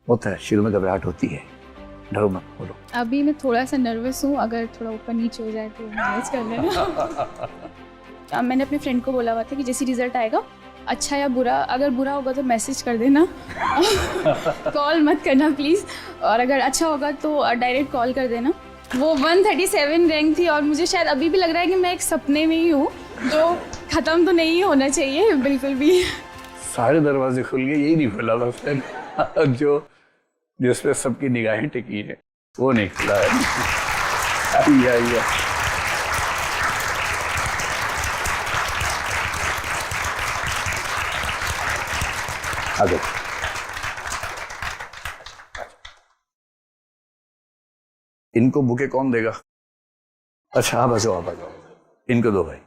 होता है, शुरू में घबराहट होती है, डरो मत, बोलो। अभी मैं थोड़ा सा नर्वस हूँ, अगर थोड़ा ऊपर नीचे हो जाए तो मैनेज कर लेना। मैंने अपने फ्रेंड को बोला हुआ था कि जैसे रिजल्ट आएगा, अच्छा या बुरा, अगर बुरा होगा तो मैसेज कर देना, कॉल मत करना प्लीज़, और अगर अच्छा होगा तो डायरेक्ट कॉल कर देना। वो 137 रैंक थी और मुझे शायद अभी भी लग रहा है कि मैं एक सपने में ही हूँ, जो ख़त्म तो नहीं होना चाहिए बिल्कुल भी। सारे दरवाजे खुल गए, यही नहीं खुला बस जो जिस पे सबकी निगाहें टिकी है वो नहीं खुला है। आइए आगे। इनको बुके कौन देगा? अच्छा आप आ जाओ, आप आ जाओ, इनको दो भाई,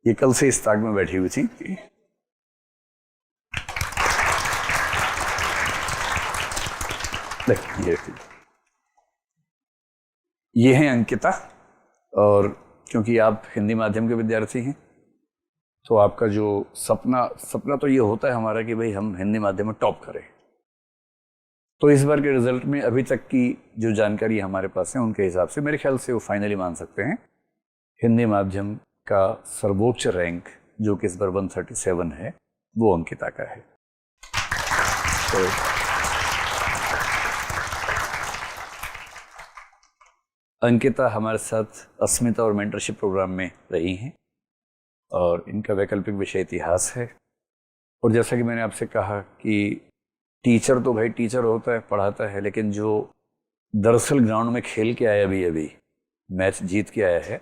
ये कल से इस ताक में बैठी हुई थी। ये हैं अंकिता, और क्योंकि आप हिंदी माध्यम के विद्यार्थी हैं तो आपका जो सपना तो ये होता है हमारा कि भाई हम हिंदी माध्यम में टॉप करें। तो इस बार के रिजल्ट में अभी तक की जो जानकारी हमारे पास है उनके हिसाब से मेरे ख्याल से वो फाइनली मान सकते हैं हिंदी माध्यम का सर्वोच्च रैंक जो कि इस बार 137 है वो अंकिता का है। तो अंकिता हमारे साथ अस्मिता और मेंटरशिप प्रोग्राम में रही हैं और इनका वैकल्पिक विषय इतिहास है। और जैसा कि मैंने आपसे कहा कि टीचर तो भाई टीचर होता है, पढ़ाता है, लेकिन जो दरअसल ग्राउंड में खेल के आया, अभी मैच जीत के आया है,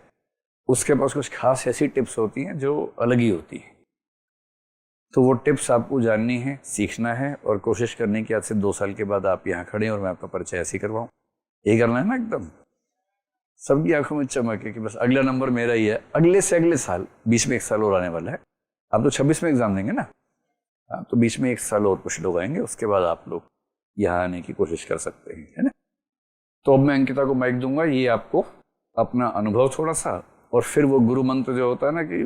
उसके पास कुछ खास ऐसी टिप्स होती हैं जो अलग ही होती हैं। तो वो टिप्स आपको जाननी है, सीखना है और कोशिश करनी कि आज से 2 साल के बाद आप यहाँ खड़े हैं और मैं आपका परिचय ऐसे ही करवाऊँ। ये करना है ना, एकदम सबकी आंखों में चमक है कि बस अगला नंबर मेरा ही है। अगले से अगले साल, बीच में 1 साल और आने वाला है। आप तो 26 में एग्जाम देंगे ना, हाँ, तो बीच में 1 साल और कुछ लोग आएंगे, उसके बाद आप लोग यहाँ आने की कोशिश कर सकते हैं, है ना। तो अब मैं अंकिता को माइक दूंगा, ये आपको अपना अनुभव थोड़ा सा और फिर वो गुरु मंत्र जो होता है ना कि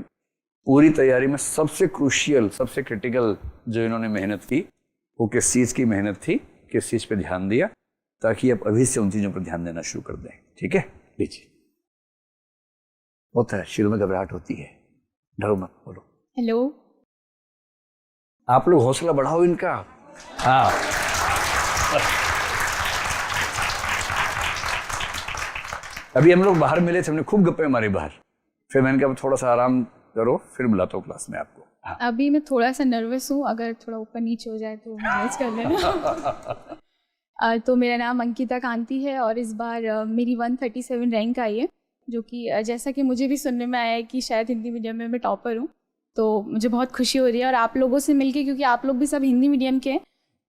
पूरी तैयारी में सबसे क्रूशियल, सबसे क्रिटिकल जो इन्होंने मेहनत की वो किस चीज़ की मेहनत थी, किस चीज़ पे ध्यान दिया, ताकि आप अभी से उन चीज़ों पर ध्यान देना शुरू कर दें। ठीक है, लीजिए। होता है, शुरू में घबराहट होती है, डरो मत, बोलो। हेलो। आप लोग हौसला बढ़ाओ इनका। हाँ, अभी हम लोग बाहर मिले थे, हमने खूब गप्पे मारी बाहर, फिर मैंने कहा थोड़ा सा आराम करो, फिर बुलाता हूँ क्लास में आपको। हाँ। अभी मैं थोड़ा सा नर्वस हूँ, अगर थोड़ा ऊपर नीचे हो जाए तो मैनेज कर लेना। तो मेरा नाम अंकिता कांति है और इस बार मेरी 137 रैंक आई है, जो कि जैसा कि मुझे भी सुनने में आया है कि शायद हिंदी मीडियम में मैं टॉपर हूँ। तो मुझे बहुत खुशी हो रही है और आप लोगों से मिलके, क्योंकि आप लोग भी सब हिंदी मीडियम के हैं,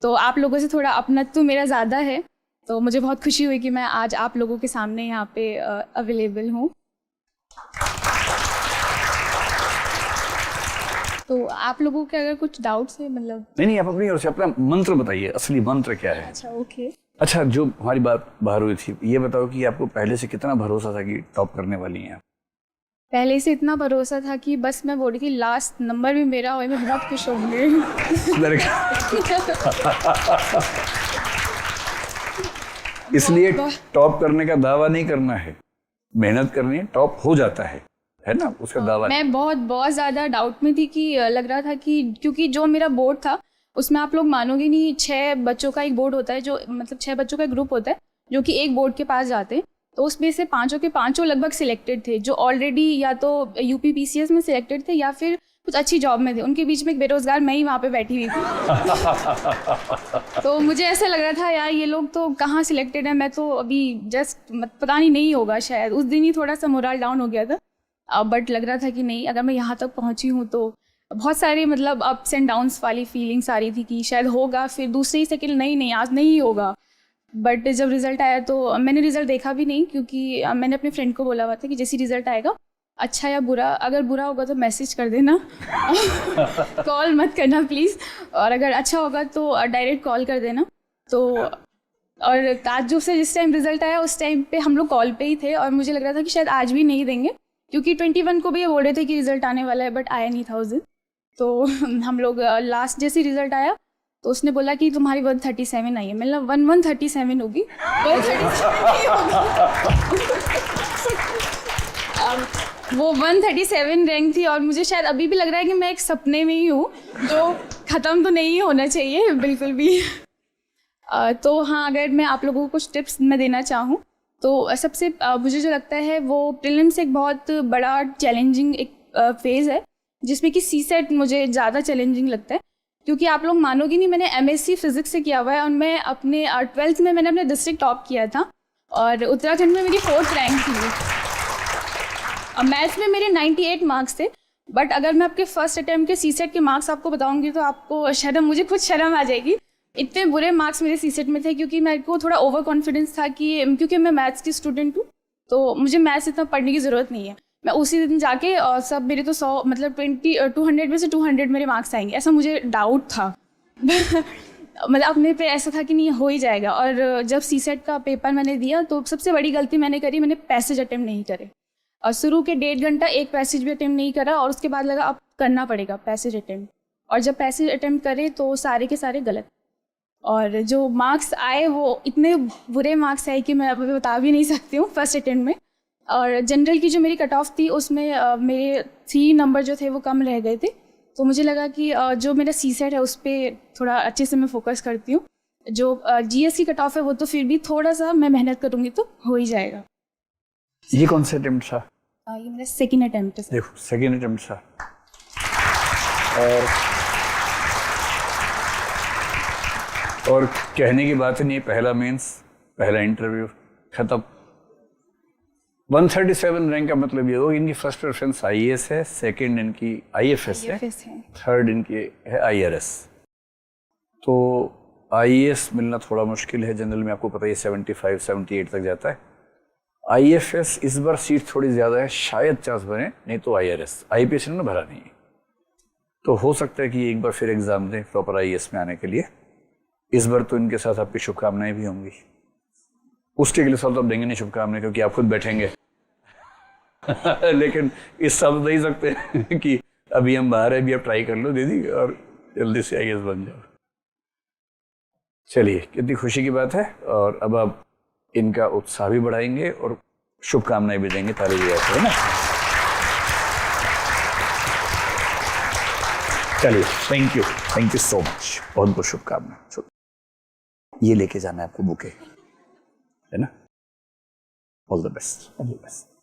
तो आप लोगों से थोड़ा अपनत्व मेरा ज़्यादा है। तो मुझे बहुत खुशी हुई कि मैं आज आप लोगों के सामने यहाँ पे अवेलेबल हूँ। तो आप लोगों के अगर कुछ डाउट्स है, मतलब नहीं, आप अपनी ओर से अपना मंत्र बताइए, असली मंत्र क्या है। अच्छा, ओके। अच्छा, जो हमारी बात बाहर हुई थी, ये बताओ कि आपको पहले से कितना भरोसा था कि टॉप करने वाली हैं आप? पहले से इतना भरोसा था कि बस मैं बोल रही थी लास्ट नंबर भी मेरा हो, मैं बहुत खुश होंगी। इसलिए टॉप करने का दावा नहीं करना है, मेहनत करनी है, टॉप हो जाता है ना, उसका दावा। मैं बहुत ज़्यादा डाउट में थी कि लग रहा था कि क्योंकि जो मेरा बोर्ड था उसमें आप लोग मानोगे नहीं, 6 बच्चों का एक बोर्ड होता है, जो मतलब 6 बच्चों का एक ग्रुप होता है जो कि एक बोर्ड के पास जाते हैं। तो उसमें से 5 के 5 लगभग सिलेक्टेड थे, जो ऑलरेडी या तो यूपी पीसीएस में सिलेक्टेड थे या फिर कुछ अच्छी जॉब में थे। उनके बीच में एक बेरोजगार मैं ही वहाँ पे बैठी हुई थी। तो मुझे ऐसा लग रहा था यार ये लोग तो कहाँ सिलेक्टेड है, मैं तो अभी जस्ट पता नहीं होगा, शायद उस दिन ही थोड़ा सा मोरल डाउन हो गया था। बट लग रहा था कि नहीं, अगर मैं यहाँ तक पहुँची हूँ तो बहुत सारे मतलब अप्स एंड डाउन्स वाली फीलिंग्स आ रही थी कि शायद होगा, फिर दूसरे ही सेकंड नहीं आज नहीं होगा। बट जब रिज़ल्ट आया तो मैंने रिज़ल्ट देखा भी नहीं, क्योंकि मैंने अपने फ्रेंड को बोला हुआ था कि जैसे रिज़ल्ट आएगा, अच्छा या बुरा, अगर बुरा होगा तो मैसेज कर देना, कॉल मत करना प्लीज़, और अगर अच्छा होगा तो डायरेक्ट कॉल कर देना। तो और ताज्जुब से जिस टाइम रिज़ल्ट आया उस टाइम पे हम लोग कॉल पे ही थे और मुझे लग रहा था कि शायद आज भी नहीं देंगे, क्योंकि 21 को भी ये बोल रहे थे कि रिज़ल्ट आने वाला है, बट आया नहीं था उस दिन। तो हम लोग लास्ट जैसे रिज़ल्ट आया तो उसने बोला कि तुम्हारी 137 आई है। मतलब 137 होगी, 137 नहीं होगी। वो 137 रैंक थी और मुझे शायद अभी भी लग रहा है कि मैं एक सपने में ही हूँ जो ख़त्म तो नहीं होना चाहिए बिल्कुल भी। तो हाँ, अगर मैं आप लोगों को कुछ टिप्स मैं देना चाहूँ तो सबसे मुझे जो लगता है वो प्रीलिम्स एक बहुत बड़ा चैलेंजिंग एक फेज़ है, जिसमें कि सीसेट मुझे ज़्यादा चैलेंजिंग लगता है, क्योंकि आप लोग मानोगे नहीं, मैंने एमएससी फिज़िक्स से किया हुआ है और मैं अपने 12th में मैंने अपने डिस्ट्रिक्ट टॉप किया था और उत्तराखंड में मेरी 4th रैंक थी। मैथ्स में मेरे 98 मार्क्स थे, बट अगर मैं आपके फर्स्ट अटैम्प्ट के सीसेट के मार्क्स आपको बताऊंगी तो आपको मुझे खुद शर्म आ जाएगी। इतने बुरे मार्क्स मेरे सीसेट में थे, क्योंकि मेरे को थोड़ा ओवर कॉन्फिडेंस था कि क्योंकि मैं मैथ्स की स्टूडेंट हूँ तो मुझे मैथ्स इतना पढ़ने की ज़रूरत नहीं है। मैं उसी दिन जाके और सब मेरे तो 100 मतलब 200 में से 200 मेरे मार्क्स आएंगे, ऐसा मुझे डाउट था। मतलब अपने पे ऐसा था कि नहीं हो ही जाएगा। और जब सीसेट का पेपर मैंने दिया तो सबसे बड़ी गलती मैंने करी, मैंने पैसेज अटेम्प्ट नहीं करे और शुरू के 1.5 घंटा एक पैसेज भी अटेम्प्ट नहीं करा और उसके बाद लगा अब करना पड़ेगा पैसेज अटेम्प्ट। और जब पैसेज अटेम्प्ट करे तो सारे के सारे गलत, और जो मार्क्स आए वो इतने बुरे मार्क्स आए कि मैं अभी बता भी नहीं सकती हूँ फर्स्ट अटेम्प्ट में। और जनरल की जो मेरी कट ऑफ थी उसमें मेरे 3 नंबर जो थे वो कम रह गए थे, तो मुझे लगा कि जो मेरा सीसेट है उस पर थोड़ा अच्छे से मैं फोकस करती हूँ। जो जीएस की कट ऑफ है वो तो फिर भी थोड़ा सा मैं मेहनत करूँगी तो हो ही जाएगा। ये कौन सा अटेम्प्ट था? ये मेरा सेकेंड अटेम्प्ट है। देखो सेकेंड अटेम्प्ट था और कहने की बात नहीं, पहला मेंस, पहला इंटरव्यू खत्म। 137 रैंक का मतलब ये हो इनकी फर्स्ट प्रेफरेंस आईएएस है, सेकंड इनकी आईएफएस है, थर्ड इनकी है आईआरएस। तो आईएएस मिलना थोड़ा मुश्किल है, जनरल में आपको पता है 75-78 तक जाता है। आईएफएस इस बार सीट थोड़ी ज़्यादा है, शायद चांस बने, नहीं तो आईआरएस। आईपीएस इन्होंने भरा नहीं है, तो हो सकता है कि एक बार फिर एग्जाम दें प्रॉपर आईएएस में आने के लिए। इस बार तो इनके साथ आपकी शुभकामनाएं भी होंगी। उसके अगले साल तो आप देंगे नहीं शुभकामनाएं, क्योंकि आप खुद बैठेंगे। लेकिन इस साल तो दे ही सकते कि अभी हम बाहर है, अभी आप ट्राई कर लो दीदी और जल्दी से आईएएस बन जाओ। चलिए, कितनी खुशी की बात है। और अब आप इनका उत्साह भी बढ़ाएंगे और शुभकामनाएं भी देंगे, ताली भी है ना। चलिए, थैंक यू सो मच, बहुत बहुत शुभकामनाएं। ये लेके जाना है आपको बुके, है ना। All the best.